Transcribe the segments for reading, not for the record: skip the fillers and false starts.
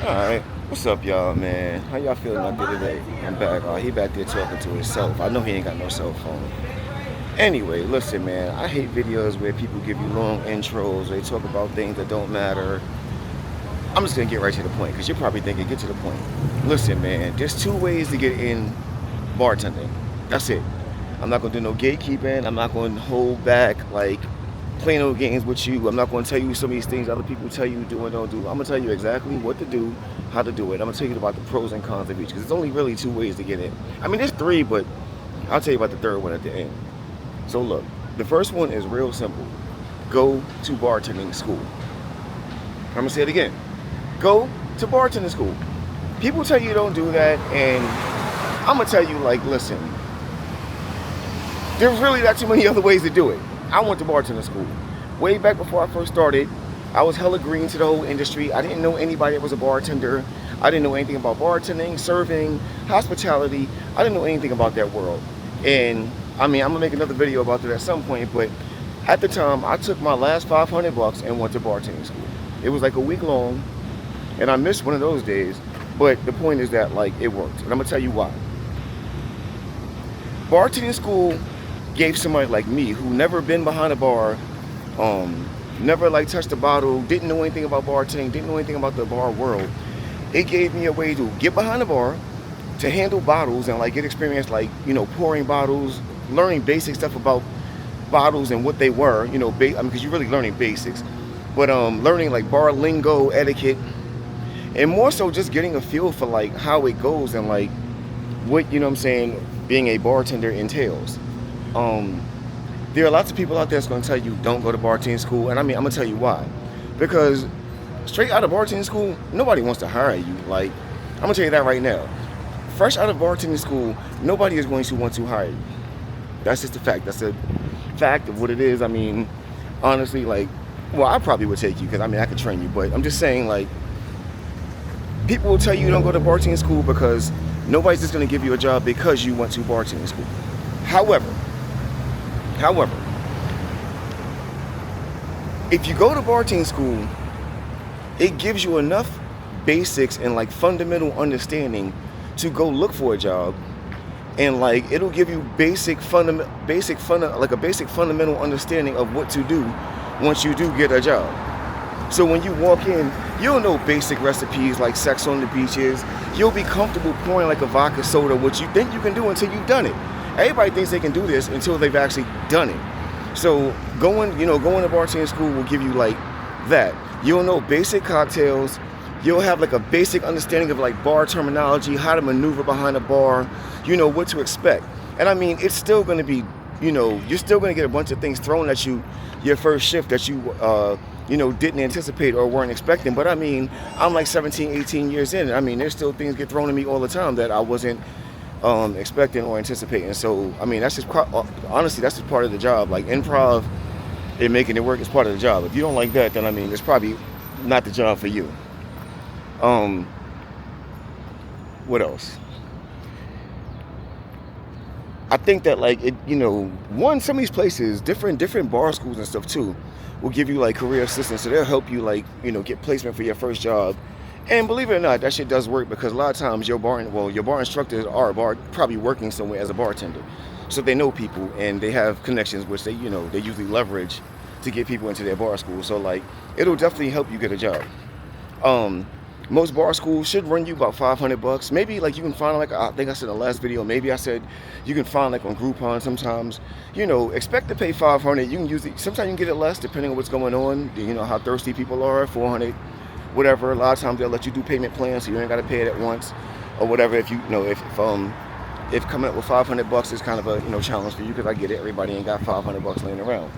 Alright, what's up, y'all, man? How y'all feeling out there today? I'm back. He back there talking to himself. I know he ain't got no cell phone. Anyway, listen, man. I hate videos where people give you long intros. They talk about things that don't matter. I'm just gonna get right to the point because you're probably thinking, get to the point. Listen, man. There's two ways to get in bartending. That's it. I'm not gonna do no gatekeeping. I'm not gonna hold back like play no games with you. I'm not going to tell you some of these things other people tell you do and don't do. I'm going to tell you exactly what to do, how to do it. I'm going to tell you about the pros and cons of each because there's only really two ways to get in. I mean, there's three, but I'll tell you about the third one at the end. So look, the first one is real simple. Go to bartending school. I'm going to say it again. Go to bartending school. People tell you don't do that, and I'm going to tell you, like, listen, there's really not too many other ways to do it. I went to bartending school. Way back before I first started, I was hella green to the whole industry. I didn't know anybody that was a bartender. I didn't know anything about bartending, serving, hospitality. I didn't know anything about that world. And I mean, I'm gonna make another video about that at some point, but at the time, I took my last $500 and went to bartending school. It was like a week long, and I missed one of those days, but the point is that, like, it worked. And I'm gonna tell you why. Bartending school gave somebody like me who never been behind a bar, never like touched a bottle, didn't know anything about bartending, didn't know anything about the bar world. It gave me a way to get behind the bar, to handle bottles and like get experience like, you know, pouring bottles, learning basic stuff about bottles and what they were, you know, because you're really learning basics, but learning like bar lingo, etiquette, and more so just getting a feel for like how it goes and like what, you know what I'm saying, being a bartender entails. There are lots of people out there that's going to tell you don't go to bartending school, and I mean, I'm going to tell you why. Because straight out of bartending school, nobody wants to hire you. Like, I'm going to tell you that right now. Fresh out of bartending school, nobody is going to want to hire you. That's just a fact. That's a fact of what it is. I mean, honestly, like, well, I probably would take you because, I mean, I could train you, but I'm just saying, like, people will tell you don't go to bartending school because nobody's just going to give you a job because you went to bartending school. However, if you go to bartending school, it gives you enough basics and like fundamental understanding to go look for a job, and like it'll give you basic fundamental understanding of what to do once you do get a job. So when you walk in, you'll know basic recipes like sex on the beaches. You'll be comfortable pouring like a vodka soda, which you think you can do until you've done it. Everybody thinks they can do this until they've actually done it. So going to bartending school will give you like that. You'll know basic cocktails. You'll have like a basic understanding of like bar terminology, how to maneuver behind a bar, you know, what to expect. And I mean, it's still going to be, you know, you're still going to get a bunch of things thrown at you your first shift that you, you know, didn't anticipate or weren't expecting. But I mean, I'm like 17, 18 years in. I mean, there's still things get thrown at me all the time that I wasn't expecting or anticipating. So I mean, that's just honestly, that's just part of the job. Like improv and making it work is part of the job. If you don't like that, then I mean, it's probably not the job for you. What else? I think that like it, you know, some of these places, different bar schools and stuff too, will give you like career assistance. So they'll help you like, you know, get placement for your first job. And believe it or not, that shit does work because a lot of times your bar instructors are probably working somewhere as a bartender. So they know people and they have connections, which they usually leverage to get people into their bar school. So like, it'll definitely help you get a job. Most bar schools should run you about $500. Maybe like you can find like, I think I said in the last video, maybe I said you can find like on Groupon sometimes, you know, expect to pay $500. You can use it. Sometimes you can get it less depending on what's going on. You know, how thirsty people are, $400. Whatever. A lot of times they'll let you do payment plans, so you ain't got to pay it at once, or whatever. If you know, if coming up with $500 is kind of a, you know, challenge for you, because I get it, everybody ain't got $500 laying around.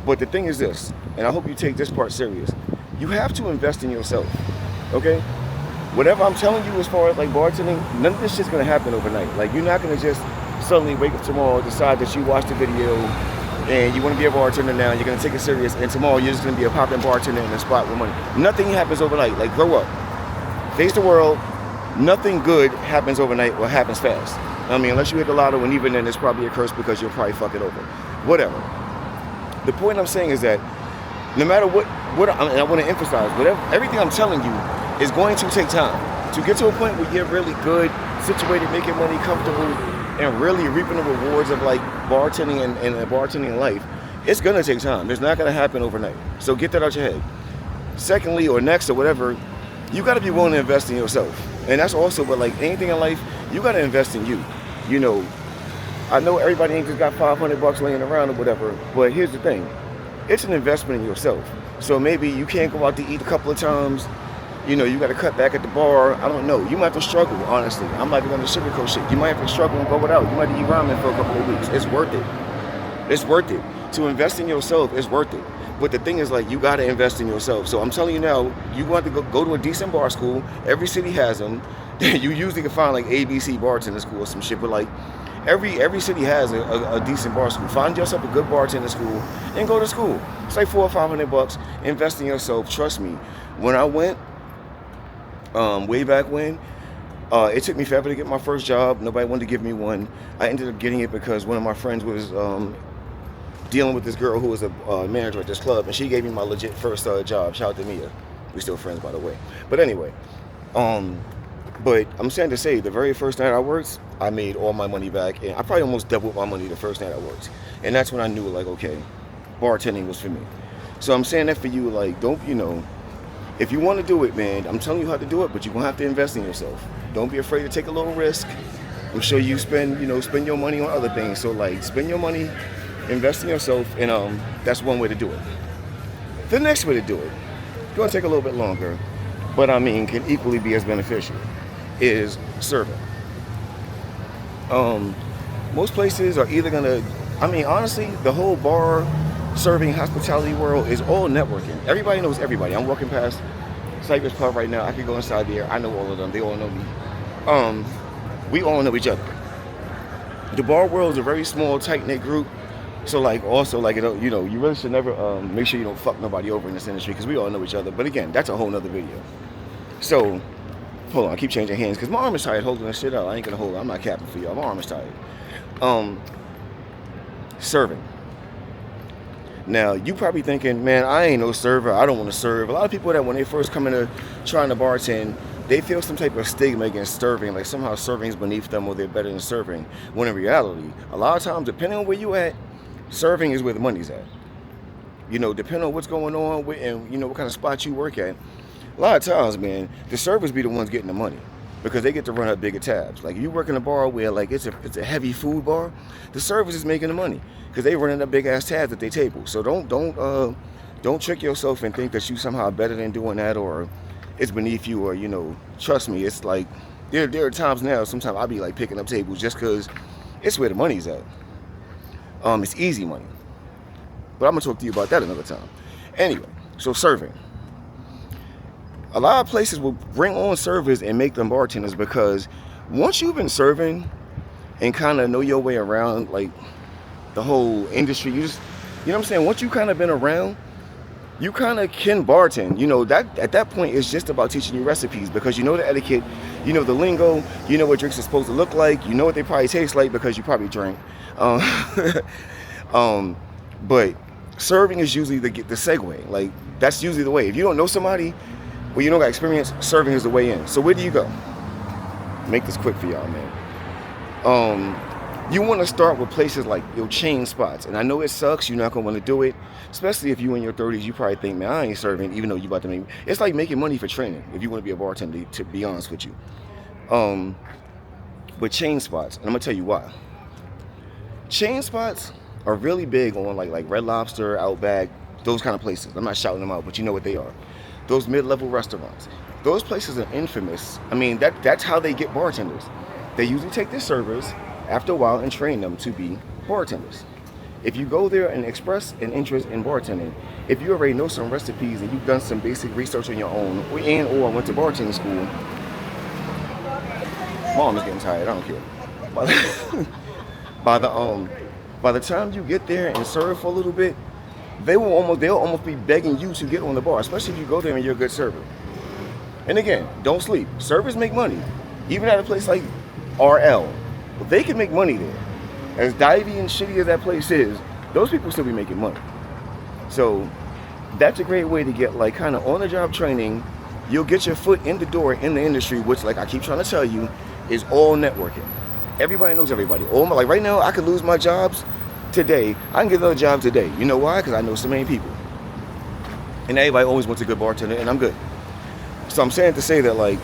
But the thing is this, and I hope you take this part serious. You have to invest in yourself, okay? Whatever I'm telling you as far as like bartending, none of this shit's gonna happen overnight. Like you're not gonna just suddenly wake up tomorrow, decide that you watched the video, and you want to be a bartender now, you're going to take it serious, and tomorrow you're just going to be a popping bartender in a spot with money. Nothing happens overnight. Like, grow up. Face the world. Nothing good happens overnight or happens fast. I mean, unless you hit the lotto, and even then it's probably a curse because you'll probably fuck it over. Whatever. The point I'm saying is that no matter what and I want to emphasize, everything I'm telling you It's going to take time. To get to a point where you're really good, situated, making money, comfortable, and really reaping the rewards of like bartending and bartending life, it's gonna take time. It's not gonna happen overnight. So get that out your head. Secondly, or next, or whatever, you gotta be willing to invest in yourself. And that's also, but like anything in life, you gotta invest in you. You know, I know everybody ain't just got $500 laying around or whatever, but here's the thing. It's an investment in yourself. So maybe you can't go out to eat a couple of times. You know, you got to cut back at the bar. I don't know. You might have to struggle, honestly. I'm not going to sugarcoat shit. You might have to struggle and go without. You might eat ramen for a couple of weeks. It's worth it. It's worth it. To invest in yourself is worth it. But the thing is, like, you got to invest in yourself. So I'm telling you now, you want to go to a decent bar school. Every city has them. You usually can find, like, ABC bartender school or some shit. But, like, every city has a decent bar school. Find yourself a good bartender school and go to school. It's like $400 or $500. Invest in yourself. Trust me. When I went, way back when, it took me forever to get my first job. Nobody wanted to give me one. I ended up getting it because one of my friends was dealing with this girl who was a manager at this club, and she gave me my legit first job. Shout out to Mia. We're still friends, by the way. But anyway, but I'm saying to say, the very first night I worked, I made all my money back, and I probably almost doubled my money the first night I worked. And that's when I knew, like, okay, bartending was for me. So I'm saying that for you, like, don't, you know, if you want to do it, man, I'm telling you how to do it, but you're going to have to invest in yourself. Don't be afraid to take a little risk. I'm sure you spend your money on other things. So, like, spend your money, invest in yourself, and that's one way to do it. The next way to do it, it's going to take a little bit longer, but, I mean, can equally be as beneficial, is serving. Most places are either going to, I mean, honestly, the whole bar, serving, hospitality world is all networking. Everybody knows everybody. I'm walking past Cypress Pub right now. I could go inside there. I know all of them. They all know me. We all know each other. The bar world is a very small, tight-knit group. So, like, also, like, you know, you really should never make sure you don't fuck nobody over in this industry, because we all know each other. But again, that's a whole nother video. So, hold on. I keep changing hands because my arm is tired holding this shit out. I ain't gonna hold it. I'm not capping for y'all. My arm is tired. Serving. Now, you probably thinking, man, I ain't no server. I don't want to serve. A lot of people that when they first come into trying to bartend, they feel some type of stigma against serving, like somehow serving is beneath them or they're better than serving. When in reality, a lot of times, depending on where you at, serving is where the money's at. You know, depending on what's going on with, and you know what kind of spot you work at. A lot of times, man, the servers be the ones getting the money because they get to run up bigger tabs. Like, if you work in a bar where, like, it's a heavy food bar, the servers is making the money because they running up big ass tabs at their table. So don't trick yourself and think that you somehow better than doing that, or it's beneath you, or, you know, trust me, it's like there are times now, sometimes I'll be like picking up tables just because it's where the money's at. It's easy money. But I'm gonna talk to you about that another time. Anyway, so serving. A lot of places will bring on servers and make them bartenders because once you've been serving and kind of know your way around, like, the whole industry, you know what I'm saying? Once you kind of been around, you kind of can bartend. You know, that at that point, it's just about teaching you recipes because you know the etiquette, you know the lingo, you know what drinks are supposed to look like, you know what they probably taste like because you probably drink. But serving is usually the segue. Like, that's usually the way. If you don't know somebody, well, you don't got experience, serving is the way in. So where do you go? Make this quick for y'all, man. You want to start with places like your chain spots. And I know it sucks. You're not going to want to do it. Especially if you in your 30s, you probably think, man, I ain't serving, even though you about to make... It's like making money for training, if you want to be a bartender, to be honest with you. But chain spots, and I'm going to tell you why. Chain spots are really big on like Red Lobster, Outback, those kind of places. I'm not shouting them out, but you know what they are. Those mid-level restaurants. Those places are infamous. I mean, that's how they get bartenders. They usually take their servers after a while and train them to be bartenders. If you go there and express an interest in bartending, if you already know some recipes and you've done some basic research on your own, or went to bartending school, mom is getting tired, I don't care. By the time you get there and serve for a little bit, they'll almost be begging you to get on the bar, especially if you go there and you're a good server. And again, don't sleep. Servers make money, even at a place like RL. They can make money there. As divey and shitty as that place is, those people still be making money. So that's a great way to get like kind of on-the-job training you'll get your foot in the door in the industry, which, like I keep trying to tell you, is all networking. Everybody knows everybody. Like right now, I could lose my jobs today. I can get another job today. You know why? Because I know so many people. And everybody always wants a good bartender, and I'm good. So I'm saying to say that, like,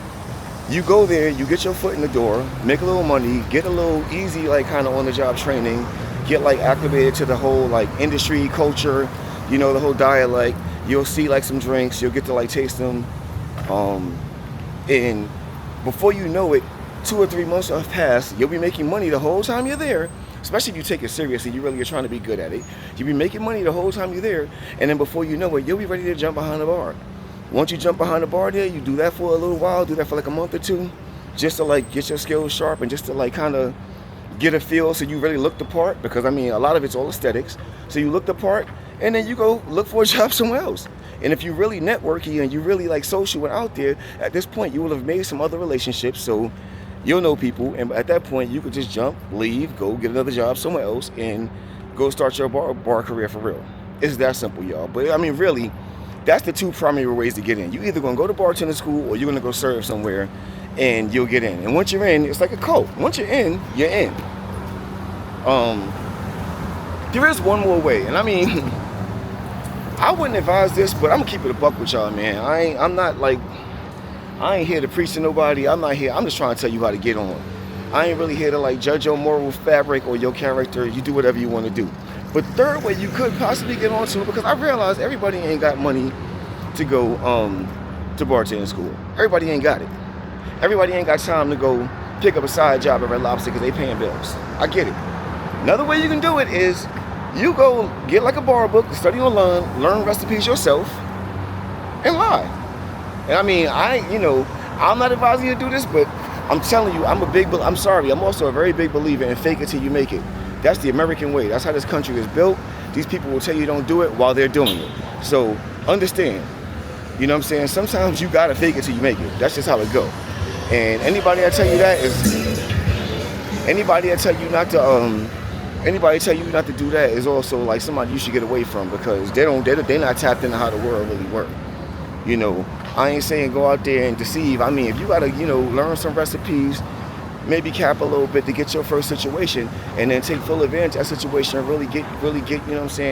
you go there, you get your foot in the door, make a little money, get a little easy, like, kind of on-the-job training, get, like, acclimated to the whole, like, industry, culture, you know, the whole dialect. You'll see, like, some drinks. You'll get to, like, taste them. And before you know it, 2 or 3 months have passed. You'll be making money the whole time you're there, especially if you take it seriously. You really are trying to be good at it. You'll be making money the whole time you're there, and then before you know it, you'll be ready to jump behind the bar. Once you jump behind the bar there, you do that for a little while, do that for like a month or two, just to like get your skills sharp and just to like kind of get a feel so you really look the part, because I mean, a lot of it's all aesthetics. So you look the part, and then you go look for a job somewhere else. And if you're really networky and you really like social and out there, at this point, you will have made some other relationships, so you'll know people, and at that point, you could just jump, leave, go get another job somewhere else, and go start your bar career for real. It's that simple, y'all. But I mean, really, that's the 2 primary ways to get in. You're either going to go to bartending school, or you're going to go serve somewhere, and you'll get in. And once you're in, it's like a cult. Once you're in, you're in. There is one more way, and I mean, I wouldn't advise this, but I'm gonna keep it a buck with y'all, man. I ain't here to preach to nobody. I'm just trying to tell you how to get on. I ain't really here to like judge your moral fabric or your character. You do whatever you want to do. But third way you could possibly get onto it, because I realize everybody ain't got money to go to bartending school. Everybody ain't got it. Everybody ain't got time to go pick up a side job at Red Lobster because they paying bills. I get it. Another way you can do it is you go get like a bar book, study online, learn recipes yourself, and lie. And I mean, I'm not advising you to do this, but I'm telling you, I'm also a very big believer in fake it till you make it. That's the American way. That's how this country is built. These people will tell you don't do it while they're doing it. So understand, you know what I'm saying? Sometimes you gotta fake it till you make it. That's just how it go. And anybody that tell you not to do that is also like somebody you should get away from, because they're not tapped into how the world really works. You know, I ain't saying go out there and deceive. I mean, if you gotta, learn some recipes, maybe cap a little bit to get your first situation, and then take full advantage of that situation and really get,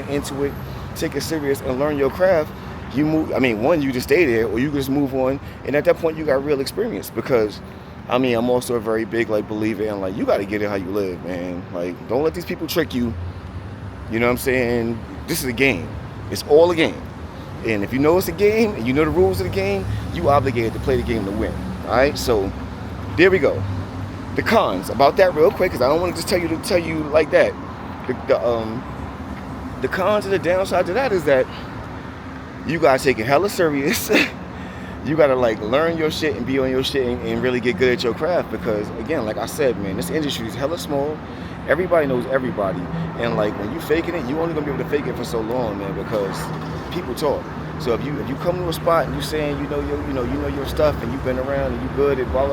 into it, take it serious and learn your craft. You move. I mean, one, you just stay there, or you just move on, and at that point, you got real experience. Because, I mean, I'm also a very big believer in you got to get it how you live, man. Don't let these people trick you. You know what I'm saying? This is a game. It's all a game. And if you know it's a game and you know the rules of the game, you obligated to play the game to win. All right. So there we go. The cons about that real quick, because I don't want to just tell you like that. The cons and the downside to that is that you gotta take it hella serious. You gotta learn your shit and be on your shit and really get good at your craft, because again, like I said, man, this industry is hella small. Everybody knows everybody, and when you faking it, you only gonna be able to fake it for so long, man, because people talk. So if you come to a spot and you saying you know your stuff and you've been around and you good at blah,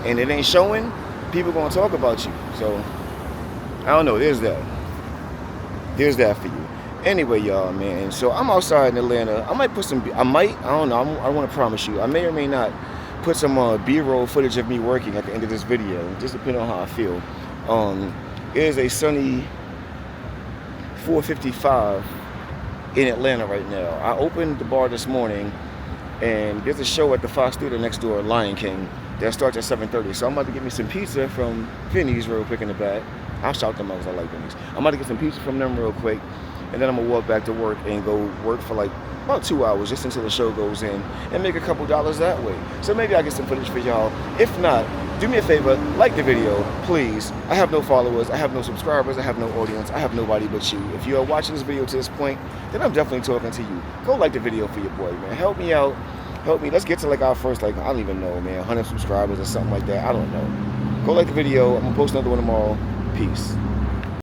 and it ain't showing, people gonna talk about you. So I don't know. There's that for you. Anyway, y'all, man, so I'm outside in Atlanta. I might put I don't know, I want to promise you, I may or may not put some B-roll footage of me working at the end of this video, just depending on how I feel. It is a sunny 4:55 in Atlanta right now. I opened the bar this morning, and there's a show at the Fox Theater next door, Lion King, that starts at 7:30. So I'm about to get me some pizza from Vinny's real quick in the back. I'll shout them out because I like Vinny's. I'm about to get some pizza from them real quick, and then I'm gonna walk back to work and go work for about 2 hours just until the show goes in, and make a couple dollars that way. So maybe I'll get some footage for y'all. If not, do me a favor, like the video, please. I have no followers, I have no subscribers, I have no audience, I have nobody but you. If you are watching this video to this point, then I'm definitely talking to you. Go like the video for your boy, man. Help me out. Help me. Let's get to our first, I don't even know, man, 100 subscribers or something like that. I don't know. Go like the video. I'm gonna post another one tomorrow. Peace.